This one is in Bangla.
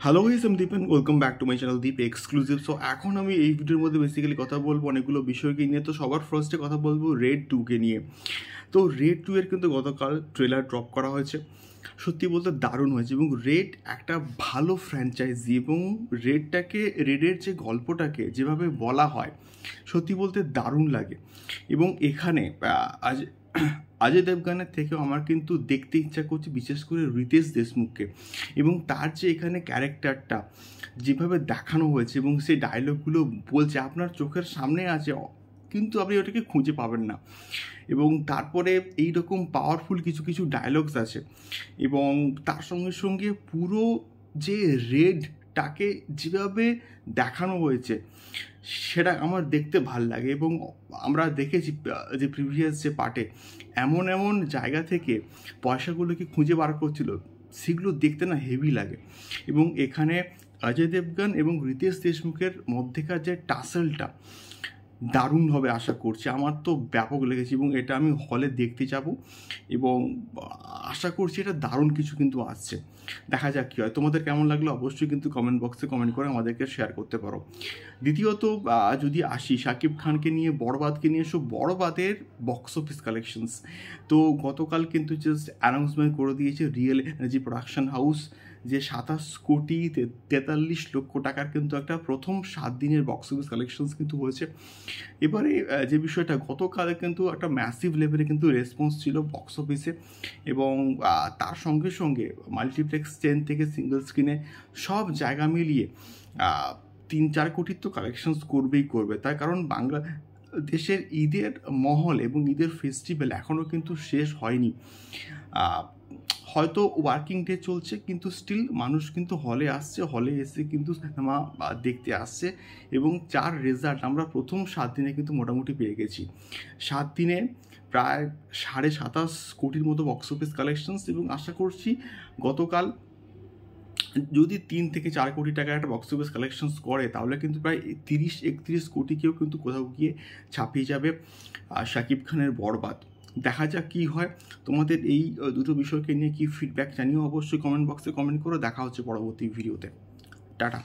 হ্যালো গাইস, আমি Deep and welcome back to my channel Deep exclusive. So এখন আমি এই ভিডিওর মধ্যে বেসিক্যালি কথা বলবো অনেকগুলো বিষয়কে নিয়ে। তো সবার ফার্স্টে কথা বলবো রেড 2কে নিয়ে। তো রেড 2 এর কিন্তু গতকাল ট্রেলার ড্রপ করা হয়েছে। সত্যি বলতে দারুণ হয়েছে এবং রেড একটা ভালো ফ্র্যাঞ্চাইজি এবং রেডের যে গল্পটাকে যেভাবে বলা হয় সত্যি বলতে দারুণ লাগে। এবং এখানে আজ অজয় দেবগানের থেকেও আমার কিন্তু দেখতে ইচ্ছা করছে বিশেষ করে রিতেশ দেশমুখকে, এবং তার যে এখানে ক্যারেক্টারটা যেভাবে দেখানো হয়েছে এবং সেই ডায়লগগুলো বলছে আপনার চোখের সামনে আছে, কিন্তু আপনি ওটাকে খুঁজে পাবেন না। এবং তারপরে এই রকম পাওয়ারফুল কিছু কিছু ডায়লগস আছে এবং তার সঙ্গে সঙ্গে পুরো যে রেডটাকে যেভাবে দেখানো হয়েছে সেটা আমার দেখতে ভাল লাগে। এবং আমরা দেখেছি যে প্রিভিয়াস যে পার্টে এমন এমন জায়গা থেকে পয়সাগুলোকে খুঁজে বার করছিল, সেগুলো দেখতে না হেভি লাগে। এবং এখানে অজয় দেবগন এবং রিতেশ দেশমুখের মধ্যেকার যে টাসেলটা দারুণভাবে আশা করছি, আমার তো ব্যাপক লেগেছে এবং এটা আমি হলে দেখতে যাব এবং আশা করছি এটা দারুণ কিছু কিন্তু আসছে। দেখা যাক কী হয়। তোমাদের কেমন লাগলো অবশ্যই কিন্তু কমেন্ট বক্সে কমেন্ট করে আমাদেরকে শেয়ার করতে পারো। দ্বিতীয়ত যদি আসি শাকিব খানকে নিয়ে, বড়বাদকে নিয়ে, বড়বাদের বক্স অফিস কালেকশনস তো গতকাল কিন্তু জাস্ট অ্যানাউন্সমেন্ট করে দিয়েছে রিয়েল এনার্জি প্রোডাকশন হাউস যে 27 কোটি 43 লক্ষ টাকার কিন্তু একটা প্রথম 7 দিনের বক্স অফিস কালেকশনস কিন্তু হয়েছে। এবারে যে বিষয়টা গতকালে কিন্তু একটা ম্যাসিভ লেভেলে কিন্তু রেসপন্স ছিল বক্স অফিসে, এবং তার সঙ্গে সঙ্গে মাল্টিপ্লেক্স চেন থেকে সিঙ্গল স্ক্রিনে সব জায়গা মিলিয়ে 3-4 কোটির তো কালেকশনস করবেই করবে। তার কারণ দেশের ঈদের মহল এবং ঈদের ফেস্টিভ্যাল এখনও কিন্তু শেষ হয়নি। হয়তো ওয়ার্কিং ডে চলছে, কিন্তু স্টিল মানুষ কিন্তু হলে আসছে, হলে এসে কিন্তু সিনেমা দেখতে আসছে। এবং যার রেজাল্ট আমরা প্রথম 7 দিনে কিন্তু মোটামুটি পেয়ে গেছি। 7 দিনে প্রায় 27.5 কোটির মতো বক্স অফিস কালেকশনস, এবং আশা করছি গতকাল যদি 3 থেকে 4 কোটি টাকার একটা বক্স অফিস কালেকশনস করে তাহলে কিন্তু প্রায় 30-31 কোটিকেও কিন্তু কোথাও গিয়ে ছাপিয়ে যাবে শাকিব খানের বরবাদ। দেখা যাক কী হয়। তোমাদের এই দুটো বিষয়কে নিয়ে কি ফিডব্যাক জানিও অবশ্যই কমেন্ট বক্সে কমেন্ট করো। দেখা হচ্ছে পরবর্তী ভিডিওতে। টাটা।